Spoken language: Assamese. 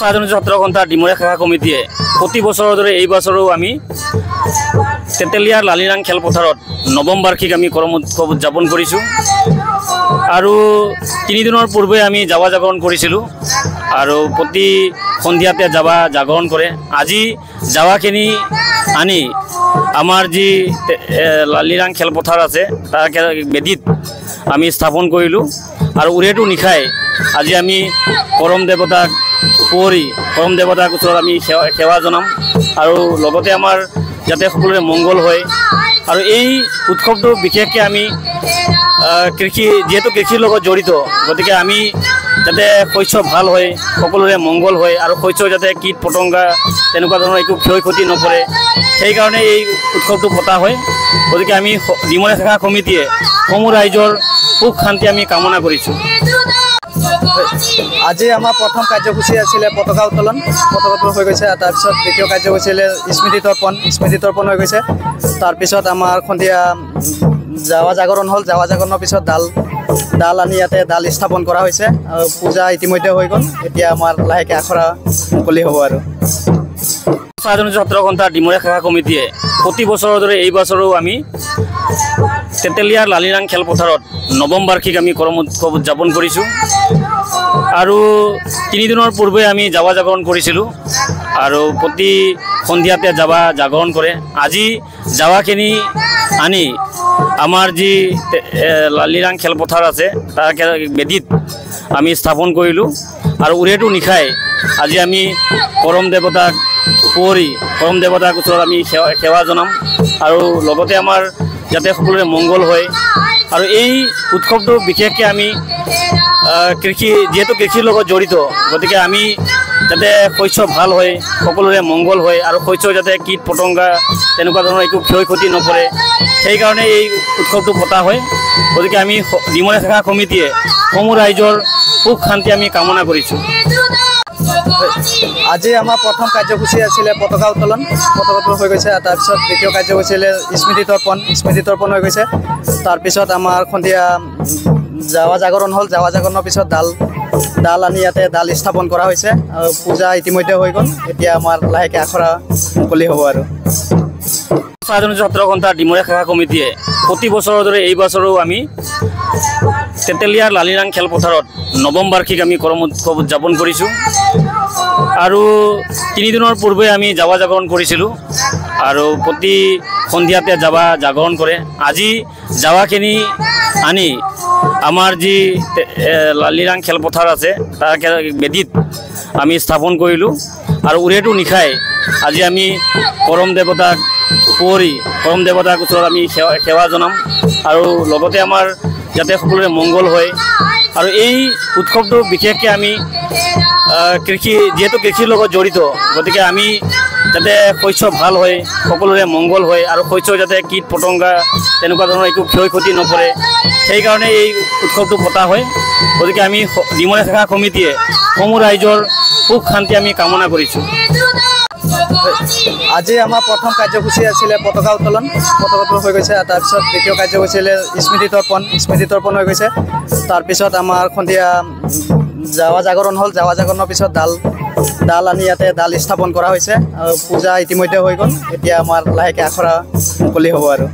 স্বাধীনতা ছাত্ৰ সন্থা ডিমৰীয়া শাখা কমিটিয়ে প্ৰতি বছৰৰ দৰে এই বছৰো আমি তেতেলিয়াৰ লালিৰাং খেলপথাৰত নৱম বাৰ্ষিক আমি কৰম উৎসৱ উদযাপন কৰিছোঁ আৰু 3 দিনৰ পূৰ্বে আমি যাৱা জাগৰণ কৰিছিলোঁ আৰু প্ৰতি সন্ধিয়াতে যাৱা জাগৰণ কৰে আজি যাৱাখিনি আনি আমাৰ যি লালিৰাং খেলপথাৰ আছে তাৰ বেদিত আমি স্থাপন কৰিলোঁ আৰু উৰেটো নিখাই আজি আমি কৰম দেৱতাক কৰম দেৱতাক ওচৰত আমি সেৱা জনাম আৰু লগতে আমাৰ যাতে সকলোৰে মংগল হয় আৰু এই উৎসৱটো বিশেষকৈ আমি কৃষি যেহেতু কৃষিৰ লগত জড়িত গতিকে আমি যাতে শস্য ভাল হয় সকলোৰে মংগল হয় আৰু শস্য যাতে কীট পতংগা তেনেকুৱা ধৰণৰ একো ক্ষয় ক্ষতি নপৰে সেইকাৰণে এই উৎসৱটো পতা হয় গতিকে আমি ডিমৰীয়া শাখা কমিটিয়ে সমূহ ৰাইজৰ সুখ শান্তি আমি কামনা কৰিছোঁ। আজি আমাৰ প্ৰথম কাৰ্যসূচী আছিলে পতাকা উত্তোলন হৈ গৈছে তাৰপিছত দ্বিতীয় কাৰ্যসূচী আছিলে স্মৃতি তৰ্পণ হৈ গৈছে তাৰপিছত আমাৰ সন্ধিয়া যাৱা জাগৰণ হ'ল যাৱা জাগৰণৰ পিছত ডাল আনি ইয়াতে ডাল স্থাপন কৰা হৈছে আৰু পূজা ইতিমধ্যে হৈ গ'ল এতিয়া আমাৰ লাহেকৈ আখৰা মুকলি হ'ব আৰু স্বাধীনতা ছাত্ৰ সন্থা ডিমৰীয়া শাখা কমিটিয়ে প্ৰতি বছৰৰ দৰে এই বছৰো আমি তেতেলিয়াৰ লালিৰাং খেলপথাৰত নৱম বাৰ্ষিক আমি কৰম উৎসৱ উদযাপন কৰিছোঁ আৰু 3 দিনৰ পূৰ্বে আমি যাৱা জাগৰণ কৰিছিলোঁ আৰু প্ৰতি সন্ধিয়াতে যাৱা জাগৰণ কৰে আজি যাৱাখিনি আনি আমাৰ যি লালিৰাং খেলপথাৰ আছে তাৰ বেদিত আমি স্থাপন কৰিলোঁ আৰু উৰেটো নিখাই আজি আমি কৰম দেৱতাক ওচৰত আমি সেৱা জনাম আৰু লগতে আমাৰ যাতে সকলোৰে মংগল হয় আৰু এই উৎসৱটো বিশেষকৈ আমি কৃষি যেহেতু কৃষিৰ লগত জড়িত গতিকে আমি যাতে শস্য ভাল হয় সকলোৰে মংগল হয় আৰু শস্য যাতে কীট পতংগা তেনেকুৱা ধৰণৰ একো ক্ষয় ক্ষতি নপৰে সেইকাৰণে এই উৎসৱটো পতা হয় গতিকে আমি ডিমৰীয়া শাখা কমিটিয়ে সমূহ ৰাইজৰ সুখ শান্তি আমি কামনা কৰিছোঁ। আজি আমাৰ প্ৰথম কাৰ্যসূচী আছিলে পতাকা উত্তোলন হৈ গৈছে তাৰপিছত দ্বিতীয় কাৰ্যসূচী আছিলে স্মৃতি তৰ্পণ হৈ গৈছে তাৰপিছত আমাৰ সন্ধিয়া যাৱা জাগৰণ হ'ল যাৱা জাগৰণৰ পিছত ডাল আনি ইয়াতে ডাল স্থাপন কৰা হৈছে আৰু পূজা ইতিমধ্যে হৈ গ'ল এতিয়া আমাৰ লাহেকৈ আখৰা মুকলি হ'ব আৰু স্বাধীনতা ছাত্ৰ সন্থা ডিমৰীয়া শাখা কমিটিয়ে প্ৰতি বছৰৰ দৰে এই বছৰো আমি তেতেলিয়াৰ লালিৰাং খেলপথাৰত নৱম বাৰ্ষিক আমি কৰম উৎসৱ উদযাপন কৰিছোঁ আৰু 3 দিনৰ পূৰ্বে আমি যাৱা জাগৰণ কৰিছিলোঁ আৰু প্ৰতি সন্ধিয়াতে যাৱা জাগৰণ কৰে আজি যাৱাখিনি আনি আমাৰ যি লালিৰাং খেলপথাৰ আছে তাৰ বেদিত আমি স্থাপন কৰিলোঁ আৰু উৰেটো নিখাই আজি আমি কৰম দেৱতাক ওচৰত আমি সেৱা জনাম আৰু লগতে আমাৰ যাতে সকলোৰে মংগল হয় আৰু এই উৎসৱটো বিশেষকৈ আমি কৃষি যেহেতু কৃষিৰ লগত জড়িত গতিকে আমি যাতে শস্য ভাল হয় সকলোৰে মংগল হয় আৰু শস্য যাতে কীট পতংগা তেনেকুৱা ধৰণৰ একো ক্ষয় ক্ষতি নপৰে সেইকাৰণে এই উৎসৱটো পতা হয় গতিকে আমি ডিমৰীয়া শাখা কমিটিয়ে সমূহ ৰাইজৰ সুখ শান্তি আমি কামনা কৰিছোঁ। আজি আমাৰ প্ৰথম কাৰ্যসূচী আছিলে পতাকা উত্তোলন হৈ গৈছে তাৰপিছত দ্বিতীয় কাৰ্যসূচী আছিলে স্মৃতি তৰ্পণ হৈ গৈছে তাৰপিছত আমাৰ সন্ধিয়া যাৱা জাগৰণ হ'ল যাৱা জাগৰণৰ পিছত ডাল আনি ইয়াতে ডাল স্থাপন কৰা হৈছে আৰু পূজা ইতিমধ্যে হৈ গ'ল এতিয়া আমাৰ লাহেকৈ আখৰা মুকলি হ'ব আৰু